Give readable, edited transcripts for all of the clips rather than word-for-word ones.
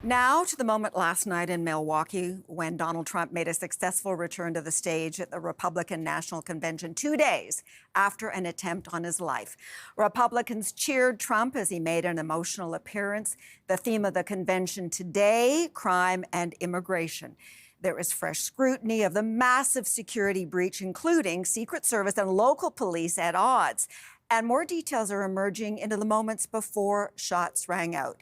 Now to the moment last night in Milwaukee when Donald Trump made a successful return to the stage at the Republican National Convention 2 days after an attempt on his life. Republicans cheered Trump as he made an emotional appearance. The theme of the convention today, crime and immigration. There is fresh scrutiny of the massive security breach, including Secret Service and local police at odds. And more details are emerging into the moments before shots rang out.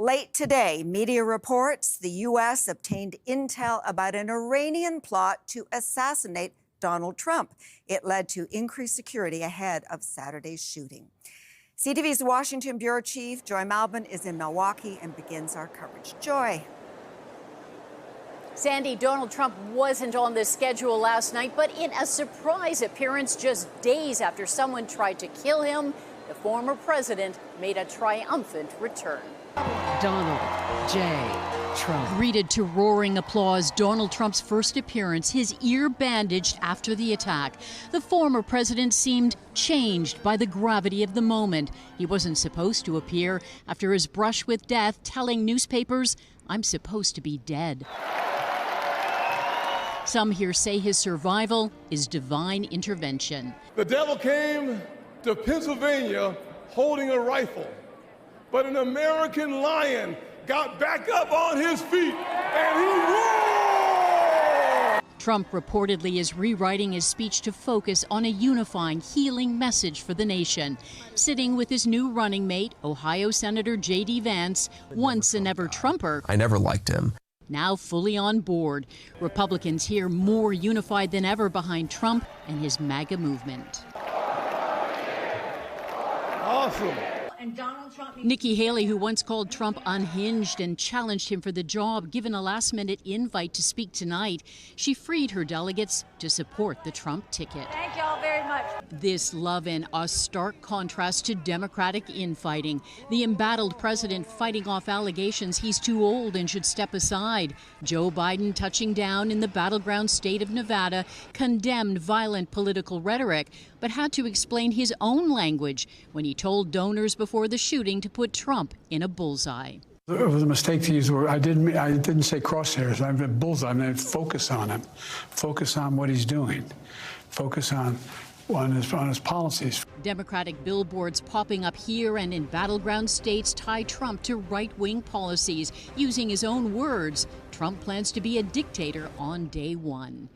Late today, media reports the U.S. obtained intel about an Iranian plot to assassinate Donald Trump. It led to increased security ahead of Saturday's shooting. CTV's Washington Bureau Chief Joy Malbon is in Milwaukee and begins our coverage. Joy. Sandy, Donald Trump wasn't on the schedule last night, but in a surprise appearance just days after someone tried to kill him, the former president made a triumphant return. Donald J. Trump. Greeted to roaring applause, Donald Trump's first appearance, his ear bandaged after the attack. The former president seemed changed by the gravity of the moment. He wasn't supposed to appear after his brush with death, telling newspapers, "I'm supposed to be dead." Some here say his survival is divine intervention. The devil came to Pennsylvania holding a rifle, but an American lion got back up on his feet and he roared! Trump reportedly is rewriting his speech to focus on a unifying, healing message for the nation. Sitting with his new running mate, Ohio Senator J.D. Vance, once an ever-Trumper. I never liked him. Now fully on board. Republicans here more unified than ever behind Trump and his MAGA movement. Awesome. Nikki Haley, who once called Trump unhinged and challenged him for the job, given a last-minute invite to speak tonight, she freed her delegates to support the Trump ticket. Thank you all very much. This love in a stark contrast to Democratic infighting. The embattled president fighting off allegations he's too old and should step aside. Joe Biden, touching down in the battleground state of Nevada, condemned violent political rhetoric, but had to explain his own language when he told donors before the shooting to put Trump in a bullseye. It was a mistake to use the word. I didn't say crosshairs. I meant bullseye. I meant focus on him. Focus on what he's doing. Focus on his policies. Democratic billboards popping up here and in battleground states tie Trump to right-wing policies. Using his own words, Trump plans to be a dictator on day one.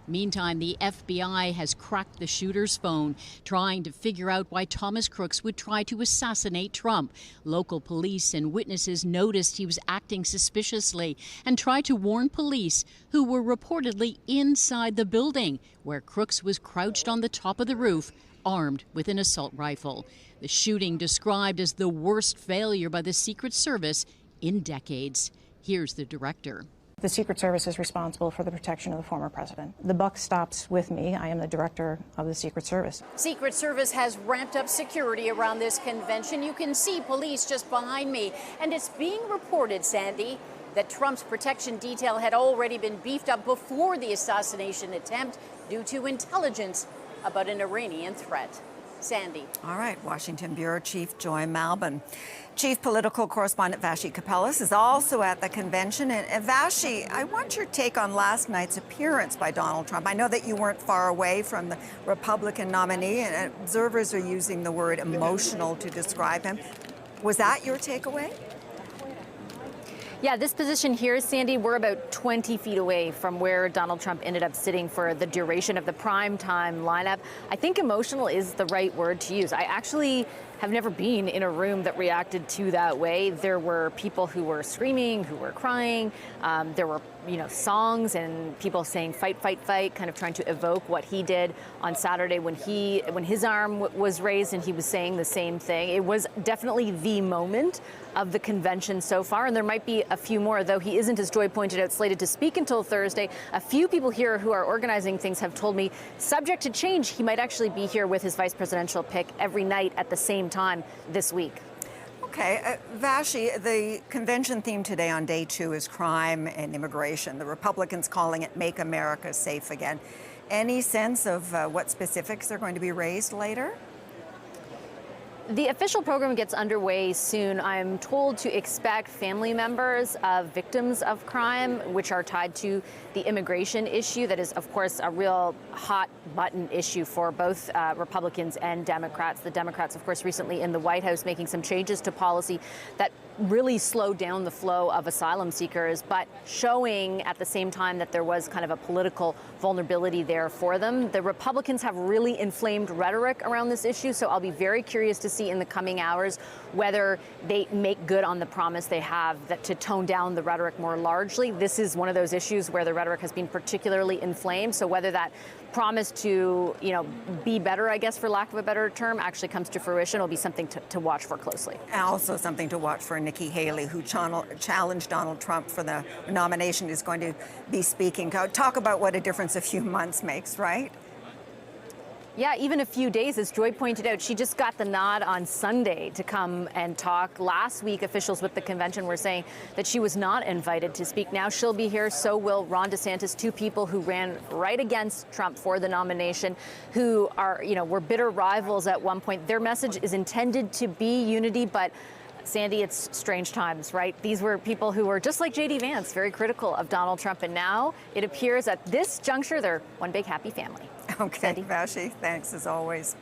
Meantime, the FBI has cracked the shooter's phone, trying to figure out why Thomas Crooks would try to assassinate Trump. Local police and witnesses noticed he was acting suspiciously and tried to warn police, who were reportedly inside the building, where Crooks was crouched on the top of the roof, armed with an assault rifle. The shooting described as the worst failure by the Secret Service in decades. Here's the director. The Secret Service is responsible for the protection of the former president. The buck stops with me. I am the director of the Secret Service. Secret Service has ramped up security around this convention. You can see police just behind me. And it's being reported, Sandy, that Trump's protection detail had already been beefed up before the assassination attempt due to intelligence about an Iranian threat. Sandy. All right, Washington Bureau Chief Joy Malbon. Chief Political Correspondent Vashi Kapelis is also at the convention. And Vashi, I want your take on last night's appearance by Donald Trump. I know that you weren't far away from the Republican nominee, and observers are using the word emotional to describe him. Was that your takeaway? Yeah, this position here, Sandy, we're about 20 feet away from where Donald Trump ended up sitting for the duration of the primetime lineup. I think emotional is the right word to use. I actually have never been in a room that reacted to that way. There were people who were screaming, who were crying. There were, songs and people saying fight, fight, fight, kind of trying to evoke what he did on Saturday when his arm was raised and he was saying the same thing. It was definitely the moment of the convention so far, and there might be a few more, though he isn't, as Joy pointed out, slated to speak until Thursday. A few people here who are organizing things have told me, subject to change, he might actually be here with his vice presidential pick every night at the same time this week. Okay, Vashi, the convention theme today on day two is crime and immigration. The Republicans calling it Make America Safe Again. Any sense of what specifics are going to be raised later? The official program gets underway soon. I'm told to expect family members of victims of crime, which are tied to the immigration issue. That is, of course, a real hot button issue for both Republicans and Democrats. The Democrats, of course, recently in the White House making some changes to policy that really slowed down the flow of asylum seekers, but showing at the same time that there was kind of a political vulnerability there for them. The Republicans have really inflamed rhetoric around this issue, so I'll be very curious to see in the coming hours whether they make good on the promise they have that to tone down the rhetoric more largely. This is one of those issues where the rhetoric has been particularly inflamed, so whether that promise to, be better, I guess, for lack of a better term, actually comes to fruition will be something to watch for closely. And also something to watch for Nikki Haley, who challenged Donald Trump for the nomination, is going to be speaking. Talk about what a difference a few months makes, right? Yeah, even a few days, as Joy pointed out. She just got the nod on Sunday to come and talk. Last week, officials with the convention were saying that she was not invited to speak. Now she'll be here, so will Ron DeSantis, two people who ran right against Trump for the nomination, who are, were bitter rivals at one point. Their message is intended to be unity, but Sandy, it's strange times, right? These were people who were just like J.D. Vance, very critical of Donald Trump. And now it appears at this juncture, they're one big happy family. Okay, Sandy? Vashi, thanks as always.